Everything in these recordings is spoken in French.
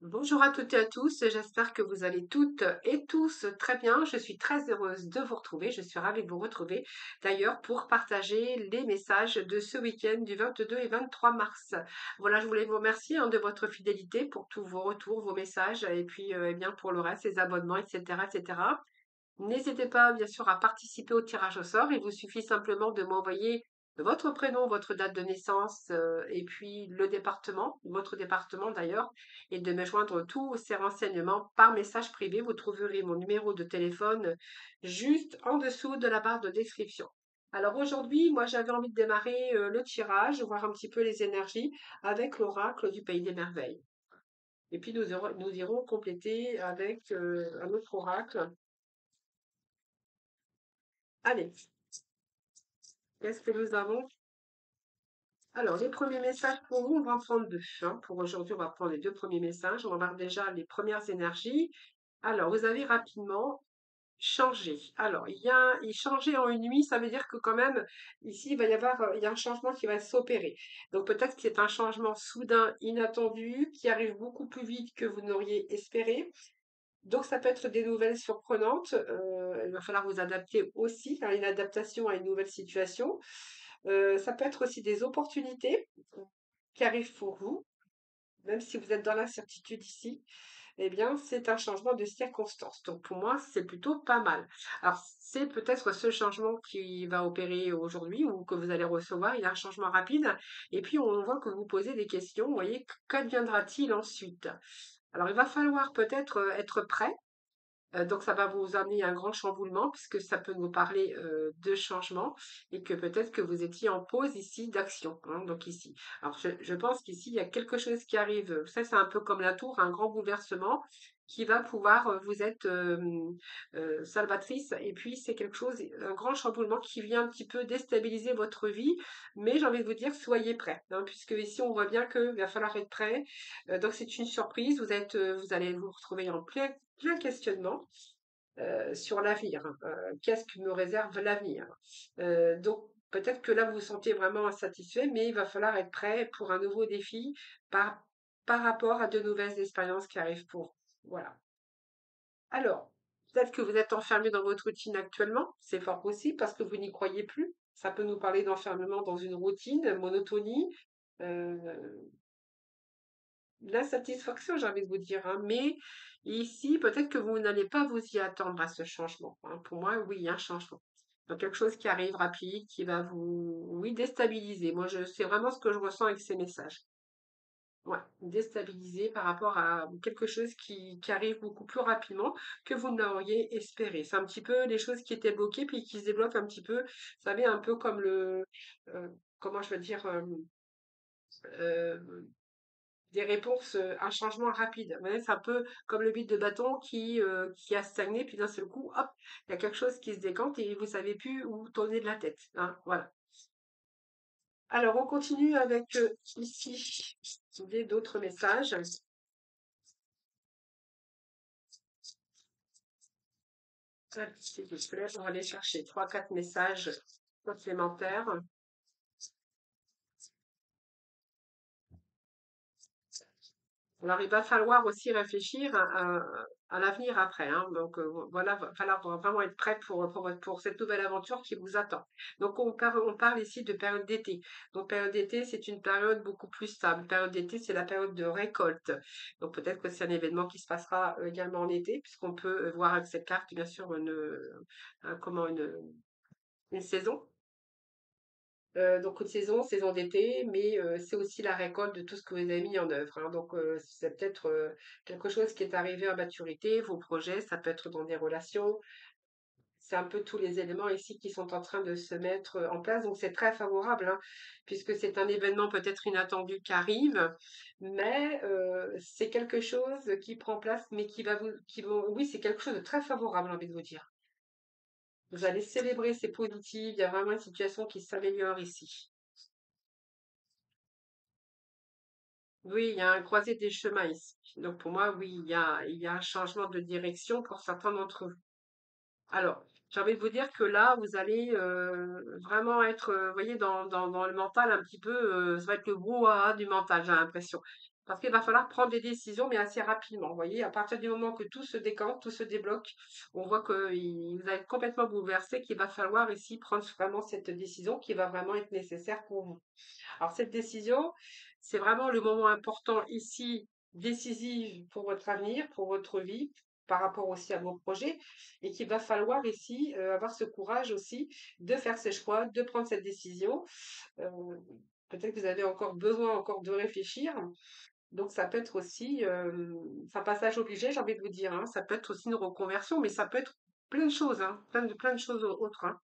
Bonjour à toutes et à tous, j'espère que vous allez toutes et tous très bien. Je suis très heureuse de vous retrouver, je suis ravie de vous retrouver d'ailleurs pour partager les messages de ce week-end du 22 et 23 mars. Voilà, je voulais vous remercier de votre fidélité pour tous vos retours, vos messages et puis eh bien pour le reste, les abonnements, etc., etc. N'hésitez pas, bien sûr, à participer au tirage au sort. Il vous suffit simplement de m'envoyer votre prénom, votre date de naissance et puis le département, votre département d'ailleurs, et de me joindre tous ces renseignements par message privé. Vous trouverez mon numéro de téléphone juste en dessous de la barre de description. Alors aujourd'hui, moi j'avais envie de démarrer le tirage, voir un petit peu les énergies avec l'oracle du Pays des Merveilles. Et puis nous irons compléter avec un autre oracle. Allez, qu'est-ce que nous avons? Alors, les premiers messages pour vous, on va en prendre deux, hein. Pour aujourd'hui, on va prendre les deux premiers messages. On va voir déjà les premières énergies. Alors, vous avez rapidement changé. Alors, il changer en une nuit, ça veut dire que quand même, ici, il y a un changement qui va s'opérer. Donc, peut-être que c'est un changement soudain, inattendu, qui arrive beaucoup plus vite que vous n'auriez espéré. Donc, ça peut être des nouvelles surprenantes. Il va falloir vous adapter aussi, faire une adaptation à une nouvelle situation. Ça peut être aussi des opportunités qui arrivent pour vous, même si vous êtes dans l'incertitude ici. Eh bien, c'est un changement de circonstance. Donc, pour moi, c'est plutôt pas mal. Alors, c'est peut-être ce changement qui va opérer aujourd'hui ou que vous allez recevoir. Il y a un changement rapide. Et puis, on voit que vous posez des questions. Vous voyez, qu'adviendra-t-il ensuite? Alors, il va falloir peut-être être prêt. Donc ça va vous amener un grand chamboulement puisque ça peut nous parler de changement et que peut-être que vous étiez en pause ici d'action, hein, donc ici. Alors je pense qu'ici il y a quelque chose qui arrive. Ça c'est un peu comme la tour, un grand bouleversement qui va pouvoir vous être salvatrice et puis c'est quelque chose, un grand chamboulement qui vient un petit peu déstabiliser votre vie. Mais j'ai envie de vous dire soyez prêts, hein, puisque ici on voit bien qu'il va falloir être prêt. Donc c'est une surprise. Vous allez vous retrouver en plein questionnement sur l'avenir, hein. Qu'est-ce que me réserve l'avenir? Donc peut-être que là vous vous sentez vraiment insatisfait, mais il va falloir être prêt pour un nouveau défi par, par rapport à de nouvelles expériences qui arrivent pour vous. Voilà. Alors, peut-être que vous êtes enfermé dans votre routine actuellement, c'est fort possible parce que vous n'y croyez plus. Ça peut nous parler d'enfermement dans une routine, monotonie, euh, l'insatisfaction, j'ai envie de vous dire, hein. Mais ici, peut-être que vous n'allez pas vous y attendre à ce changement, hein. Pour moi, oui, il y a un changement. Donc, quelque chose qui arrive rapide, qui va vous, oui, déstabiliser. Moi, c'est vraiment ce que je ressens avec ces messages. Ouais, déstabiliser par rapport à quelque chose qui arrive beaucoup plus rapidement que vous n'auriez espéré. C'est un petit peu les choses qui étaient bloquées puis qui se débloquent un petit peu. Vous savez, un peu comme euh, comment je veux dire, euh, des réponses, un changement rapide. Vous voyez, c'est un peu comme le bit de bâton qui a stagné, puis d'un seul coup, hop, il y a quelque chose qui se décante et vous savez plus où tourner de la tête, hein, voilà. Alors, on continue avec ici d'autres messages. S'il vous plaît, on va aller chercher trois, quatre messages complémentaires. Alors, il va falloir aussi réfléchir à l'avenir après, hein. Donc, voilà, va falloir vraiment être prêt pour cette nouvelle aventure qui vous attend. Donc, on parle ici de période d'été. Donc, période d'été, c'est une période beaucoup plus stable. Période d'été, c'est la période de récolte. Donc, peut-être que c'est un événement qui se passera également en été, puisqu'on peut voir avec cette carte, bien sûr, comment une saison. Donc une saison, saison d'été, mais c'est aussi la récolte de tout ce que vous avez mis en œuvre, hein. Donc c'est peut-être quelque chose qui est arrivé à maturité, vos projets, ça peut être dans des relations. C'est un peu tous les éléments ici qui sont en train de se mettre en place. Donc c'est très favorable, hein, puisque c'est un événement peut-être inattendu qui arrive, mais c'est quelque chose qui prend place, mais oui, c'est quelque chose de très favorable, j'ai envie de vous dire. Vous allez célébrer, c'est positif, il y a vraiment une situation qui s'améliore ici. Oui, il y a un croisé des chemins ici. Donc pour moi, oui, il y a un changement de direction pour certains d'entre vous. Alors, j'ai envie de vous dire que là, vous allez vraiment être, vous voyez, dans le mental un petit peu, ça va être le brouhaha du mental, j'ai l'impression. Parce qu'il va falloir prendre des décisions, mais assez rapidement. Vous voyez, à partir du moment que tout se décante, tout se débloque, on voit que vous allez être complètement bouleversé, qu'il va falloir ici prendre vraiment cette décision qui va vraiment être nécessaire pour vous. Alors, cette décision, c'est vraiment le moment important ici, décisif pour votre avenir, pour votre vie, par rapport aussi à vos projets, et qu'il va falloir ici avoir ce courage aussi de faire ce choix, de prendre cette décision. Euh, Peut-être que vous avez encore besoin encore de réfléchir. Donc, ça peut être aussi c'est un passage obligé, j'ai envie de vous dire, hein. Ça peut être aussi une reconversion, mais ça peut être plein de choses, hein, plein de choses autres, hein.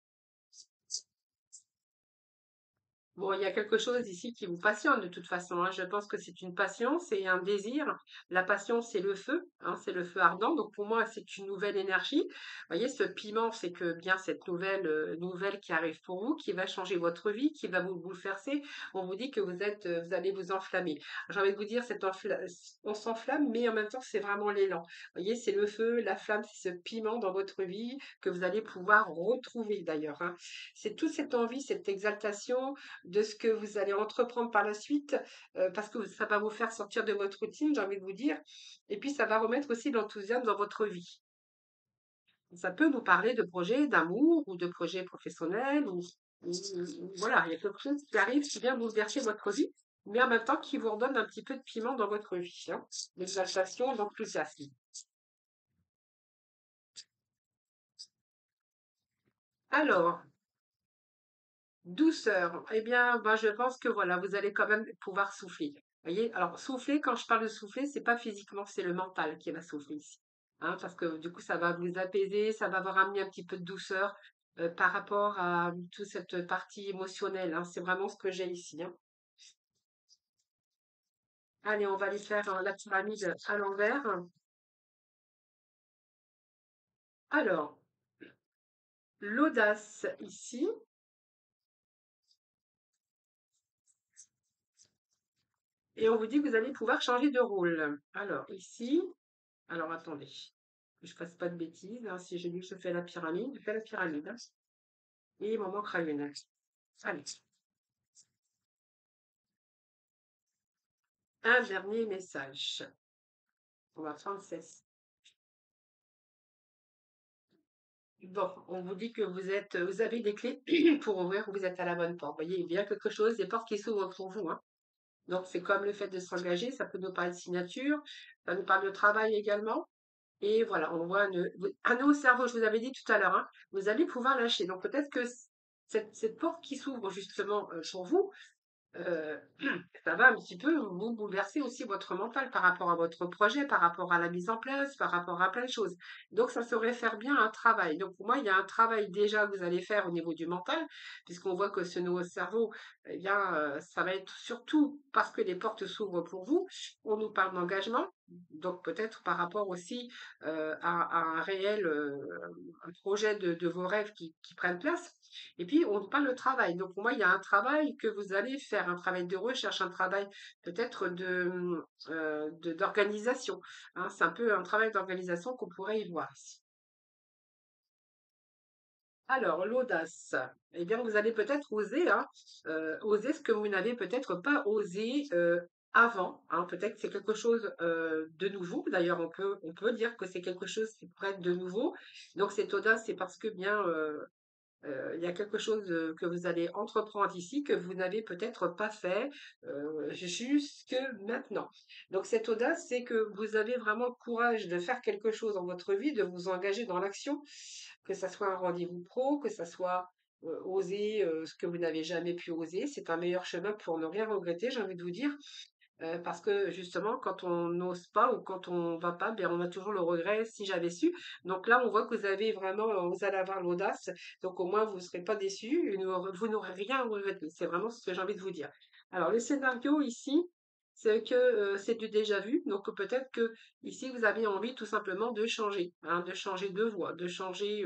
Bon, il y a quelque chose ici qui vous passionne de toute façon, hein. Je pense que c'est une passion, c'est un désir. La passion, c'est le feu, hein, c'est le feu ardent. Donc pour moi, c'est une nouvelle énergie. Vous voyez, ce piment, c'est que bien cette nouvelle qui arrive pour vous, qui va changer votre vie, qui va vous bouleverser. On vous dit que vous allez vous enflammer. J'ai envie de vous dire, on s'enflamme, mais en même temps, c'est vraiment l'élan. Vous voyez, c'est le feu, la flamme, c'est ce piment dans votre vie que vous allez pouvoir retrouver d'ailleurs, hein. C'est toute cette envie, cette exaltation de ce que vous allez entreprendre par la suite, parce que ça va vous faire sortir de votre routine, j'ai envie de vous dire. Et puis, ça va remettre aussi de l'enthousiasme dans votre vie. Ça peut nous parler de projets d'amour ou de projets professionnels voilà, il y a quelque chose qui arrive qui vient bouleverser votre vie, mais en même temps qui vous redonne un petit peu de piment dans votre vie, hein. L'exaltation, l'enthousiasme. Alors, douceur. Eh bien, ben, je pense que voilà, vous allez quand même pouvoir souffler. Vous voyez? Alors, souffler, quand je parle de souffler, c'est pas physiquement, c'est le mental qui va souffler ici. Hein, parce que du coup, ça va vous apaiser, ça va vous ramener un petit peu de douceur par rapport à toute cette partie émotionnelle, hein. C'est vraiment ce que j'ai ici, hein. Allez, on va aller faire la pyramide à l'envers. Alors, l'audace ici, et on vous dit que vous allez pouvoir changer de rôle. Alors, ici, alors attendez. Que je fasse pas de bêtises, hein. Si j'ai dit que je fais la pyramide, je fais la pyramide, hein. Et il m'en manquera une. Allez, un dernier message. On va prendre celle-ci. Bon, on vous dit que vous avez des clés pour ouvrir, vous êtes à la bonne porte. Vous voyez, il y a quelque chose, des portes qui s'ouvrent pour vous, hein. Donc, c'est comme le fait de s'engager, ça peut nous parler de signature, ça nous parle de travail également. Et voilà, on voit un nœud au cerveau, je vous avais dit tout à l'heure, hein, vous allez pouvoir lâcher. Donc, peut-être que cette porte qui s'ouvre justement pour vous, euh, ça va un petit peu vous bouleverser aussi votre mental par rapport à votre projet, par rapport à la mise en place, par rapport à plein de choses. Donc, ça saurait faire bien un travail. Donc, pour moi, il y a un travail déjà que vous allez faire au niveau du mental, puisqu'on voit que ce nouveau cerveau, eh bien, ça va être surtout parce que les portes s'ouvrent pour vous. On nous parle d'engagement. Donc peut-être par rapport aussi à un réel un projet de vos rêves qui prennent place. Et puis, on parle de travail. Donc, pour moi, il y a un travail que vous allez faire, un travail de recherche, un travail peut-être d'organisation, hein. C'est un peu un travail d'organisation qu'on pourrait y voir ici. Alors, l'audace. Eh bien, vous allez peut-être oser, hein, oser ce que vous n'avez peut-être pas osé avant, hein. Peut-être que c'est quelque chose de nouveau. D'ailleurs, on peut dire que c'est quelque chose qui pourrait être de nouveau. Donc, cette audace, c'est parce que bien il y a quelque chose que vous allez entreprendre ici que vous n'avez peut-être pas fait jusque maintenant. Donc cette audace, c'est que vous avez vraiment le courage de faire quelque chose dans votre vie, de vous engager dans l'action, que ça soit un rendez-vous pro, que ça soit oser ce que vous n'avez jamais pu oser. C'est un meilleur chemin pour ne rien regretter, j'ai envie de vous dire. Parce que justement, quand on n'ose pas ou quand on va pas, bien, on a toujours le regret si j'avais su. Donc là, on voit que vous avez vraiment, vous allez avoir l'audace. Donc au moins, vous ne serez pas déçus et vous n'aurez rien à regretter. C'est vraiment ce que j'ai envie de vous dire. Alors, le scénario ici, c'est que c'est du déjà vu. Donc peut-être que ici, vous avez envie tout simplement de changer, hein, de changer de voie, de changer,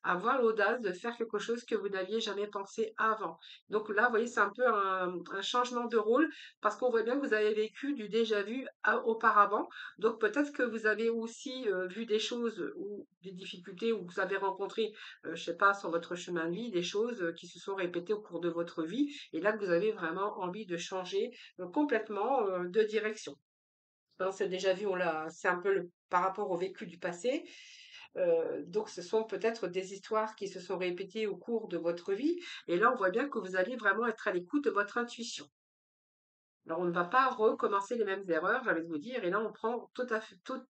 avoir l'audace de faire quelque chose que vous n'aviez jamais pensé avant. Donc là, vous voyez, c'est un peu un changement de rôle parce qu'on voit bien que vous avez vécu du déjà vu auparavant. Donc peut-être que vous avez aussi vu des choses ou des difficultés ou vous avez rencontré, je sais pas, sur votre chemin de vie, des choses qui se sont répétées au cours de votre vie. Et là, que vous avez vraiment envie de changer complètement changement de direction. On s'est déjà vu, c'est un peu par rapport au vécu du passé. Donc, ce sont peut-être des histoires qui se sont répétées au cours de votre vie. Et là, on voit bien que vous allez vraiment être à l'écoute de votre intuition. Alors, on ne va pas recommencer les mêmes erreurs, j'ai envie de vous dire, et là, on prend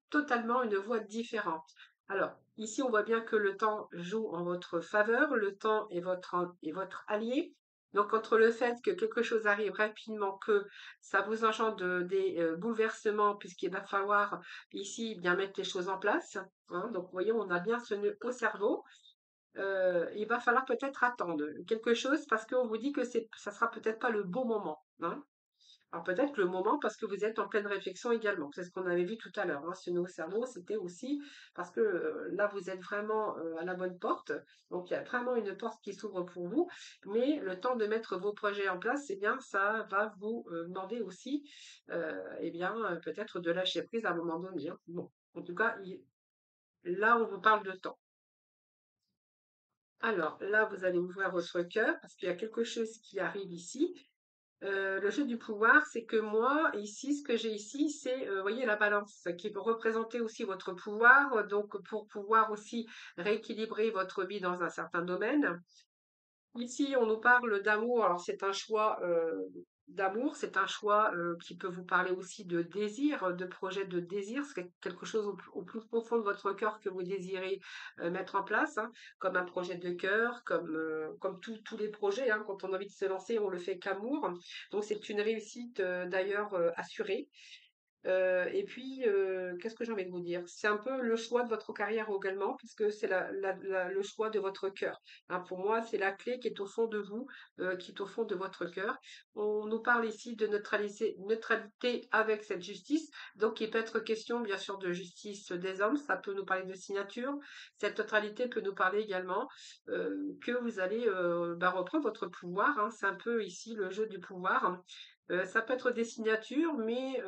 totalement une voie différente. Alors, ici, on voit bien que le temps joue en votre faveur, le temps est votre allié. Donc, entre le fait que quelque chose arrive rapidement, que ça vous engendre des bouleversements, puisqu'il va falloir ici bien mettre les choses en place, hein. Donc, vous voyez, on a bien ce nœud au cerveau. Il va falloir peut-être attendre quelque chose parce qu'on vous dit que ça sera peut-être pas le bon moment, hein. Alors peut-être le moment parce que vous êtes en pleine réflexion également. C'est ce qu'on avait vu tout à l'heure, hein. Ce nouveau cerveau, c'était aussi parce que là, vous êtes vraiment à la bonne porte. Donc il y a vraiment une porte qui s'ouvre pour vous. Mais le temps de mettre vos projets en place, eh bien, ça va vous demander aussi, eh bien, peut-être de lâcher prise à un moment donné, hein. Bon, en tout cas, là, on vous parle de temps. Alors là, vous allez ouvrir votre cœur parce qu'il y a quelque chose qui arrive ici. Le jeu du pouvoir, c'est que moi, ici, ce que j'ai ici, c'est, voyez, la balance qui peut représenter aussi votre pouvoir, donc pour pouvoir aussi rééquilibrer votre vie dans un certain domaine. Ici, on nous parle d'amour. Alors, c'est un choix d'amour, c'est un choix qui peut vous parler aussi de désir, de projet de désir. C'est quelque chose au plus profond de votre cœur que vous désirez mettre en place, hein, comme un projet de cœur, comme tous les projets, hein. Quand on a envie de se lancer, on le fait qu'amour. Donc, c'est une réussite d'ailleurs assurée. Et puis, qu'est-ce que j'ai envie de vous dire? C'est un peu le choix de votre carrière également, puisque c'est le choix de votre cœur, hein. Pour moi, c'est la clé qui est au fond de vous, qui est au fond de votre cœur. On nous parle ici de neutralité avec cette justice, donc il peut être question, bien sûr, de justice des hommes. Ça peut nous parler de signature. Cette neutralité peut nous parler également que vous allez reprendre votre pouvoir, hein. C'est un peu ici le jeu du pouvoir, hein. Ça peut être des signatures, mais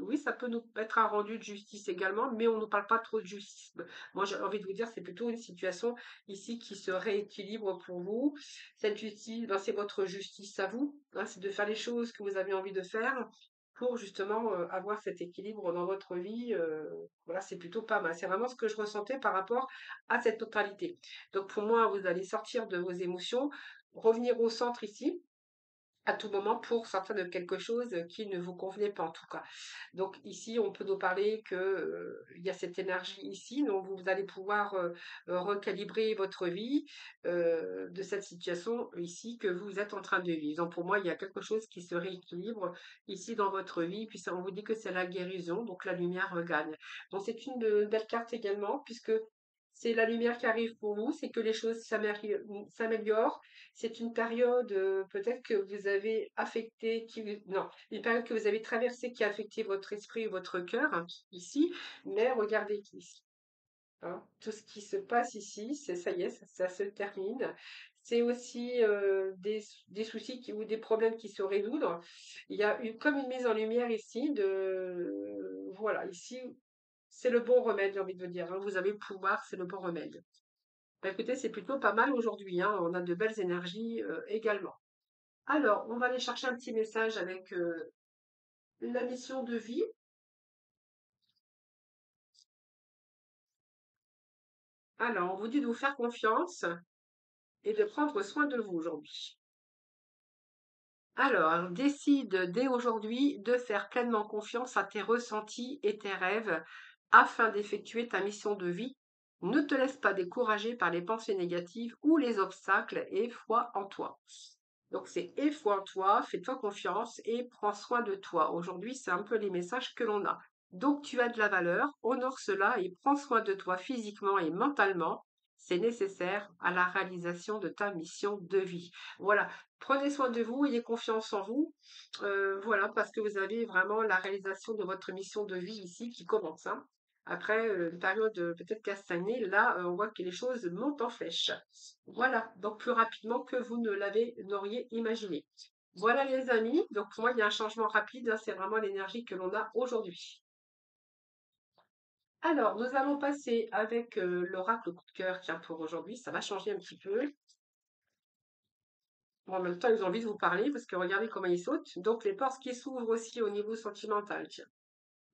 oui, ça peut nous être un rendu de justice également, mais on ne parle pas trop de justice. Moi, j'ai envie de vous dire, c'est plutôt une situation ici qui se rééquilibre pour vous. Cette justice, ben, c'est votre justice à vous, hein, c'est de faire les choses que vous avez envie de faire pour justement avoir cet équilibre dans votre vie. Voilà, c'est plutôt pas mal. C'est vraiment ce que je ressentais par rapport à cette totalité. Donc pour moi, vous allez sortir de vos émotions, revenir au centre ici à tout moment pour sortir de quelque chose qui ne vous convenait pas en tout cas. Donc ici, on peut nous parler que il y a cette énergie ici, donc vous allez pouvoir recalibrer votre vie de cette situation ici que vous êtes en train de vivre. Donc pour moi, il y a quelque chose qui se rééquilibre ici dans votre vie, puis ça, on vous dit que c'est la guérison, donc la lumière regagne. Donc c'est une belle carte également, puisque c'est la lumière qui arrive pour vous, c'est que les choses s'améliorent. C'est une période, peut-être que vous avez affecté, non, une période que vous avez traversée qui a affecté votre esprit et votre cœur, hein, ici, mais regardez ici, hein, tout ce qui se passe ici, ça y est, ça se termine. C'est aussi des soucis ou des problèmes qui se résoudre. Il y a comme une mise en lumière ici voilà, ici, c'est le bon remède, j'ai envie de vous dire, hein. Vous avez le pouvoir, c'est le bon remède. Bah, écoutez, c'est plutôt pas mal aujourd'hui, hein. On a de belles énergies également. Alors, on va aller chercher un petit message avec la mission de vie. Alors, on vous dit de vous faire confiance et de prendre soin de vous aujourd'hui. Alors, décide dès aujourd'hui de faire pleinement confiance à tes ressentis et tes rêves afin d'effectuer ta mission de vie. Ne te laisse pas décourager par les pensées négatives ou les obstacles et foi en toi. Donc, c'est et foi en toi, fais-toi confiance et prends soin de toi. Aujourd'hui, c'est un peu les messages que l'on a. Donc, tu as de la valeur, honore cela et prends soin de toi physiquement et mentalement. C'est nécessaire à la réalisation de ta mission de vie. Voilà, prenez soin de vous, ayez confiance en vous. Voilà, parce que vous avez vraiment la réalisation de votre mission de vie ici qui commence, hein. Après une période peut-être castagnée, là, on voit que les choses montent en flèche. Voilà, donc plus rapidement que vous ne n'auriez imaginé. Voilà les amis, donc pour moi il y a un changement rapide, hein, c'est vraiment l'énergie que l'on a aujourd'hui. Alors, nous allons passer avec l'oracle coup de cœur, tiens, pour aujourd'hui, ça va changer un petit peu. En même temps, ils ont envie de vous parler parce que regardez comment ils sautent. Donc, les portes qui s'ouvrent aussi au niveau sentimental. Tiens.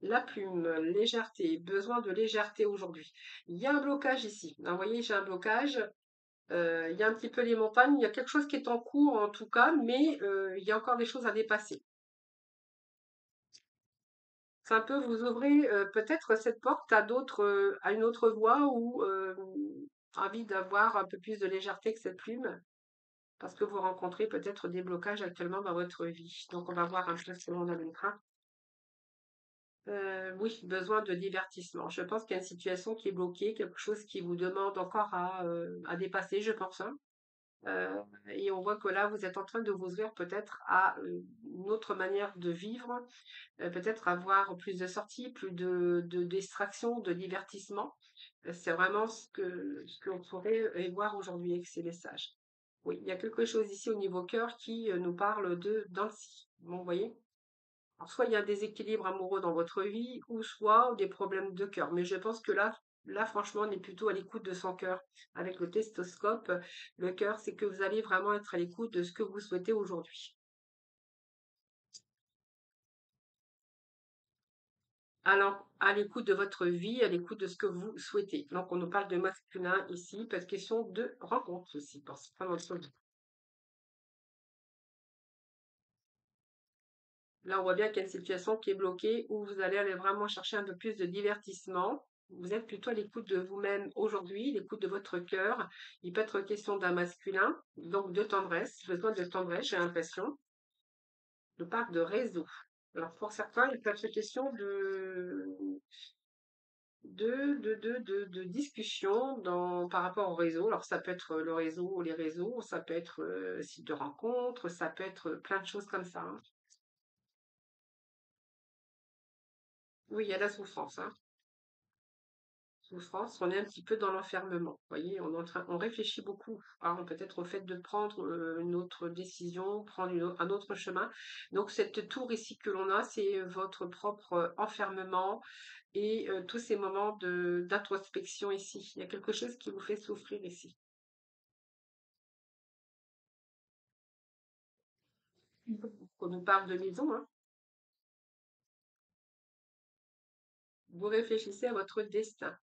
La plume, légèreté, besoin de légèreté aujourd'hui. Il y a un blocage ici. Vous voyez, j'ai un blocage. Il y a un petit peu les montagnes. Il y a quelque chose qui est en cours en tout cas, mais il y a encore des choses à dépasser. C'est un peu, vous ouvrez peut-être cette porte à à une autre voie ou envie d'avoir un peu plus de légèreté que cette plume. Parce que vous rencontrez peut-être des blocages actuellement dans votre vie. Donc, on va voir un peu ce que l'on amènera. Oui, besoin de divertissement. Je pense qu'il y a une situation qui est bloquée, quelque chose qui vous demande encore à dépasser, je pense, hein. Euh, et on voit que là, vous êtes en train de vous ouvrir peut-être à une autre manière de vivre, peut-être avoir plus de sorties, plus de distractions, de divertissement. C'est vraiment ce qu'on pourrait voir aujourd'hui avec ces messages. Oui, il y a quelque chose ici au niveau cœur qui nous parle de d'Annecy. Bon, vous voyez? Alors, soit il y a un déséquilibre amoureux dans votre vie, ou soit des problèmes de cœur. Mais je pense que là, franchement, on est plutôt à l'écoute de son cœur. Avec le testoscope, le cœur, c'est que vous allez vraiment être à l'écoute de ce que vous souhaitez aujourd'hui. Alors, à l'écoute de votre vie, à l'écoute de ce que vous souhaitez. Donc, on nous parle de masculin ici, parce question de rencontre aussi, pour certains d'entre vous. Là, on voit bien qu'il y a une situation qui est bloquée où vous allez aller vraiment chercher un peu plus de divertissement. Vous êtes plutôt à l'écoute de vous-même aujourd'hui, l'écoute de votre cœur. Il peut être question d'un masculin, donc de tendresse, besoin de tendresse, j'ai l'impression. Je parle de réseau. Alors, pour certains, il peut être question de discussion par rapport au réseau. Alors, ça peut être le réseau ou les réseaux, ça peut être site de rencontre, ça peut être plein de choses comme ça, hein. Oui, il y a la souffrance, hein. Souffrance, on est un petit peu dans l'enfermement. Vous voyez, on réfléchit beaucoup, hein, peut-être au fait de prendre une autre décision, prendre un autre chemin. Donc, cette tour ici que l'on a, c'est votre propre enfermement et tous ces moments d'introspection ici. Il y a quelque chose qui vous fait souffrir ici. On nous parle de maison, hein. Vous réfléchissez à votre destin.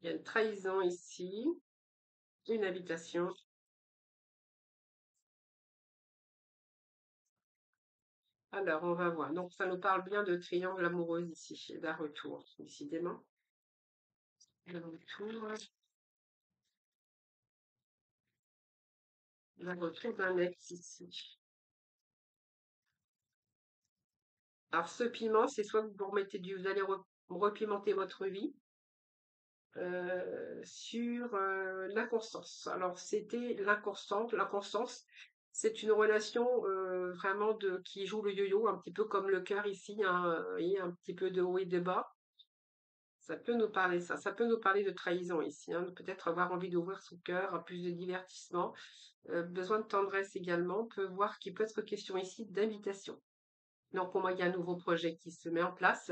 Il y a une trahison ici, une habitation. Alors, on va voir. Donc, ça nous parle bien de triangle amoureux ici, et d'un retour, décidément. Un retour, un retour d'un ex ici. Alors, ce piment, c'est soit vous remettez vous allez repimenter votre vie sur l'inconstance. Alors, c'était l'inconstance. L'inconstance, c'est une relation vraiment qui joue le yo-yo, un petit peu comme le cœur ici, hein, et un petit peu de haut et de bas. Ça peut nous parler ça. Ça peut nous parler de trahison ici, hein, de peut-être avoir envie d'ouvrir son cœur à plus de divertissement. Besoin de tendresse également. On peut voir qu'il peut être question ici d'invitation. Donc pour moi, il y a un nouveau projet qui se met en place.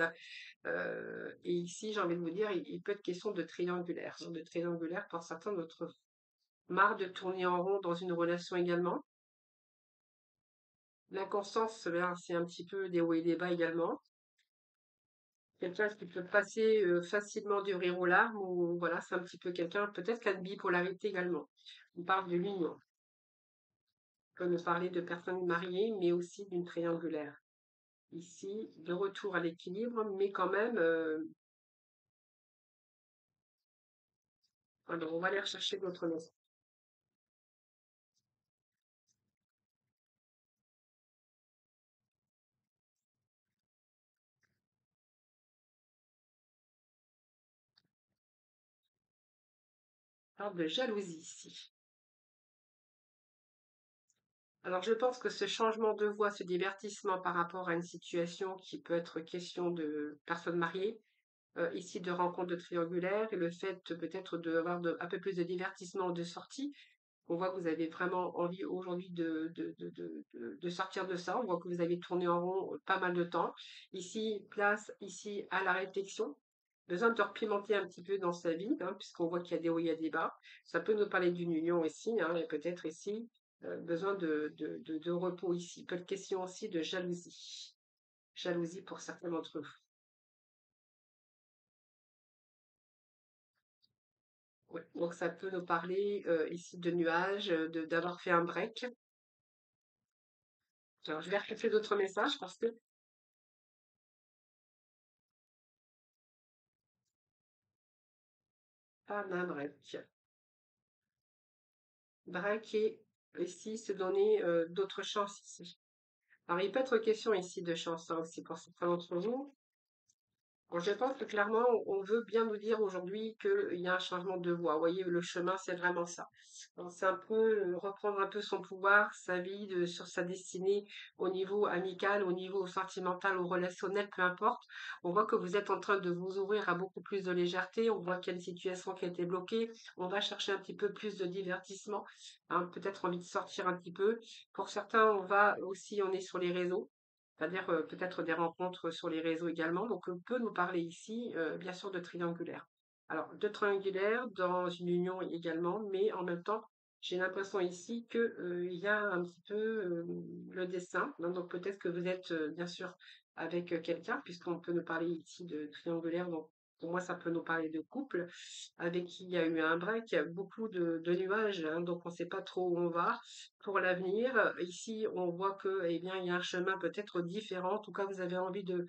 Et ici, j'ai envie de vous dire, il peut être question de triangulaire. De triangulaire pour certains d'entre vous. Marre de tourner en rond dans une relation également. L'inconstance, là, c'est un petit peu des hauts et des bas également. Quelqu'un qui peut passer facilement du rire aux larmes, ou voilà, c'est un petit peu quelqu'un, peut-être qu'il y a une bipolarité également. On parle de l'union. On peut nous parler de personnes mariées, mais aussi d'une triangulaire. Ici, de retour à l'équilibre, mais quand même, alors on va aller rechercher d'autres notions. On parle de jalousie ici. Alors, je pense que ce changement de voix, ce divertissement par rapport à une situation qui peut être question de personnes mariées, ici de rencontres de triangulaires, et le fait peut-être d'avoir un peu plus de divertissement, de sortie, on voit que vous avez vraiment envie aujourd'hui de sortir de ça. On voit que vous avez tourné en rond pas mal de temps. Ici, place ici à la réflexion. besoin de repimenter un petit peu dans sa vie, hein, puisqu'on voit qu'il y a des hauts, il y a des bas. Ça peut nous parler d'une union ici, hein, et peut-être ici, besoin de repos ici. Peut être question aussi de jalousie. Jalousie pour certains d'entre vous. Ouais. Donc ça peut nous parler ici de nuages, d'avoir fait un break. Alors je vais répéter d'autres messages parce que pas d'un break. Break et ici se donner d'autres chances ici. Alors il peut être question ici de chance hein, aussi pour certains d'entre vous. Bon, je pense que clairement, on veut bien nous dire aujourd'hui qu'il y a un changement de voie. Vous voyez, le chemin, c'est vraiment ça. Donc, c'est un peu reprendre un peu son pouvoir, sa vie, sur sa destinée au niveau amical, au niveau sentimental, au relationnel, peu importe. On voit que vous êtes en train de vous ouvrir à beaucoup plus de légèreté. On voit qu'il y a une situation qui a été bloquée. On va chercher un petit peu plus de divertissement, hein, peut-être envie de sortir un petit peu. Pour certains, on est sur les réseaux. C'est-à-dire peut-être des rencontres sur les réseaux également. Donc, on peut nous parler ici, bien sûr, de triangulaire. Alors, de triangulaire dans une union également, mais en même temps, j'ai l'impression ici que il y a un petit peu le dessin. Hein. Donc, peut-être que vous êtes bien sûr avec quelqu'un, puisqu'on peut nous parler ici de triangulaire. Donc, pour moi, ça peut nous parler de couple avec qui il y a eu un break, il y a beaucoup de nuages, hein, donc on ne sait pas trop où on va pour l'avenir. Ici, on voit que, eh bien, il y a un chemin peut-être différent. En tout cas, vous avez envie de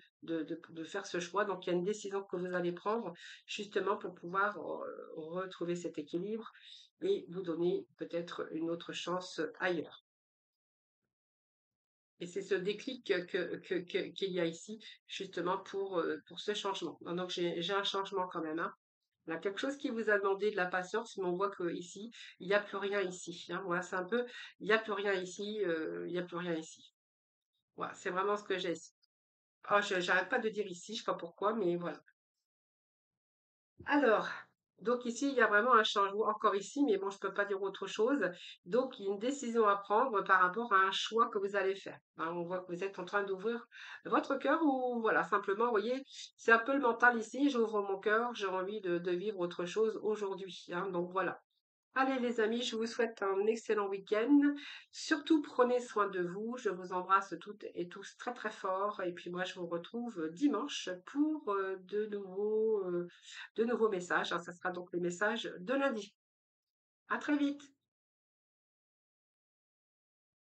faire ce choix. Donc, il y a une décision que vous allez prendre justement pour pouvoir retrouver cet équilibre et vous donner peut-être une autre chance ailleurs. Et c'est ce déclic qu'il y a ici, justement, pour ce changement. Donc, j'ai un changement quand même, hein. Il y a quelque chose qui vous a demandé de la patience, mais on voit que ici, il n'y a plus rien ici. Hein. Voilà, c'est un peu, il n'y a plus rien ici, il n'y a plus rien ici. Voilà, c'est vraiment ce que j'ai ici. Oh, j'arrête pas de dire ici, je sais pas pourquoi, mais voilà. Alors, donc ici, il y a vraiment un changement encore ici, mais bon, je peux pas dire autre chose. Donc, il y a une décision à prendre par rapport à un choix que vous allez faire. Hein, on voit que vous êtes en train d'ouvrir votre cœur ou voilà, simplement, vous voyez, c'est un peu le mental ici. J'ouvre mon cœur, j'ai envie de vivre autre chose aujourd'hui. Hein, donc voilà. Allez les amis, je vous souhaite un excellent week-end. Surtout prenez soin de vous. Je vous embrasse toutes et tous très très fort. Et puis moi je vous retrouve dimanche pour de nouveaux messages. Hein. Ça sera donc le message de lundi. À très vite.